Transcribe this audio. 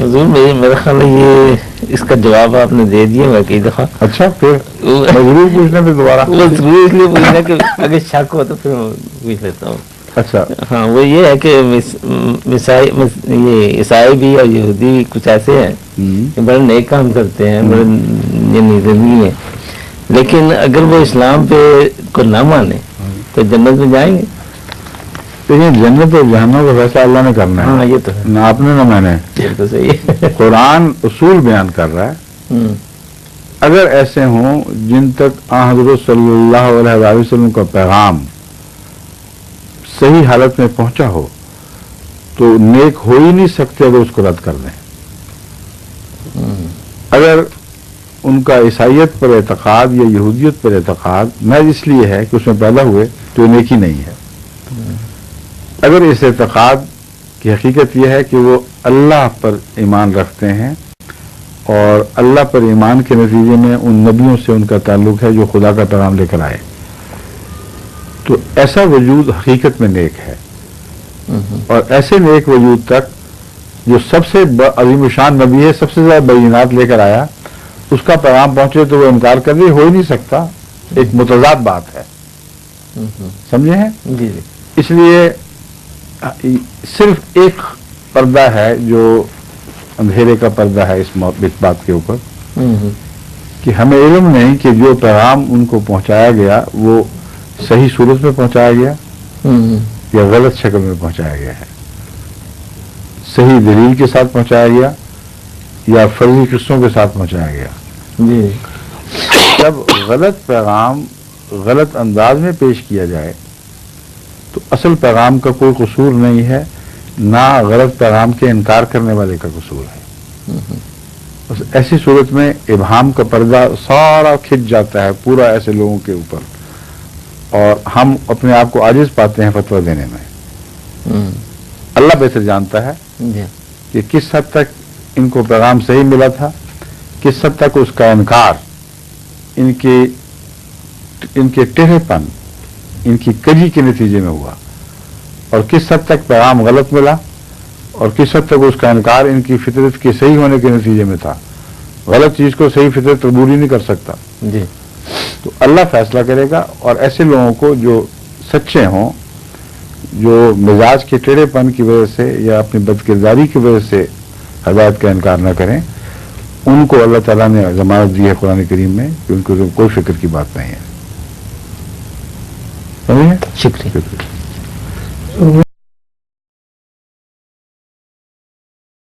حضور میرا خیال ہے یہ اس کا جواب آپ نے دے دیا میں کئی دفعہ. اچھا پھر ضرور پوچھنا پھر دوبارہ. وہ ضرور اس لیے پوچھنا کہ اگر شک ہو تو پھر پوچھ لیتا ہوں. اچھا ہاں وہ یہ ہے کہ یہ عیسائی بھی اور یہودی بھی کچھ ایسے ہیں کہ بڑے نیک کام کرتے ہیں, بڑے یعنی زندگی ہیں, لیکن اگر وہ اسلام پہ کو نہ مانے تو جنت میں جائیں گے. لیکن جنت اور جہنم کا فیصلہ اللہ نے کرنا ہے. ہاں یہ تو ہے, نہ آپ نے نہ میں نے. یہ تو صحیح ہے. قرآن اصول بیان کر رہا ہے. اگر ایسے ہوں جن تک حضرت صلی اللہ علیہ وسلم کا پیغام صحیح حالت میں پہنچا ہو تو نیک ہو ہی نہیں سکتے اگر اس کو رد کر دیں. اگر ان کا عیسائیت پر اعتقاد یا یہودیت پر اعتقاد محض اس لیے ہے کہ اس میں پیدا ہوئے تو نیکی نہیں ہے. اگر اس اعتقاد کی حقیقت یہ ہے کہ وہ اللہ پر ایمان رکھتے ہیں اور اللہ پر ایمان کے نتیجے میں ان نبیوں سے ان کا تعلق ہے جو خدا کا پیغام لے کر آئے, تو ایسا وجود حقیقت میں نیک ہے. اور ایسے نیک وجود تک جو سب سے عظیم الشان نبی ہے, سب سے زیادہ بینات لے کر آیا, اس کا پیغام پہنچے تو وہ انکار کر دے, ہو ہی نہیں سکتا. ایک متضاد بات ہے, سمجھے ہیں. جی جی. اس لیے صرف ایک پردہ ہے جو اندھیرے کا پردہ ہے اس بات کے اوپر کہ ہمیں علم نہیں کہ جو پیغام ان کو پہنچایا گیا وہ صحیح صورت میں پہنچایا گیا یا غلط شکل میں پہنچایا گیا ہے, صحیح دلیل کے ساتھ پہنچایا گیا یا فرضی قصوں کے ساتھ پہنچایا گیا. جی. جب غلط پیغام غلط انداز میں پیش کیا جائے تو اصل پیغام کا کوئی قصور نہیں ہے, نہ غلط پیغام کے انکار کرنے والے کا قصور ہے. بس ایسی صورت میں ابہام کا پردہ سارا کھچ جاتا ہے پورا ایسے لوگوں کے اوپر, اور ہم اپنے آپ کو عاجز پاتے ہیں فتویٰ دینے میں. اللہ بہتر جانتا ہے کہ کس حد تک ان کو پیغام صحیح ملا تھا, کس حد تک اس کا انکار ان کے ٹیڑھے پن, ان کی کجی کے نتیجے میں ہوا, اور کس حد تک پیغام غلط ملا اور کس حد تک اس کا انکار ان کی فطرت کے صحیح ہونے کے نتیجے میں تھا. غلط چیز کو صحیح فطرت قبول ہی نہیں کر سکتا. جی. تو اللہ فیصلہ کرے گا, اور ایسے لوگوں کو جو سچے ہوں, جو مزاج کے ٹیڑھے پن کی وجہ سے یا اپنی بد کرداری کی وجہ سے ہدایت کا انکار نہ کریں, ان کو اللہ تعالیٰ نے ضمانت دی ہے قرآن کریم میں کہ ان کو کوئی فکر کی بات نہیں ہے. شکریہ.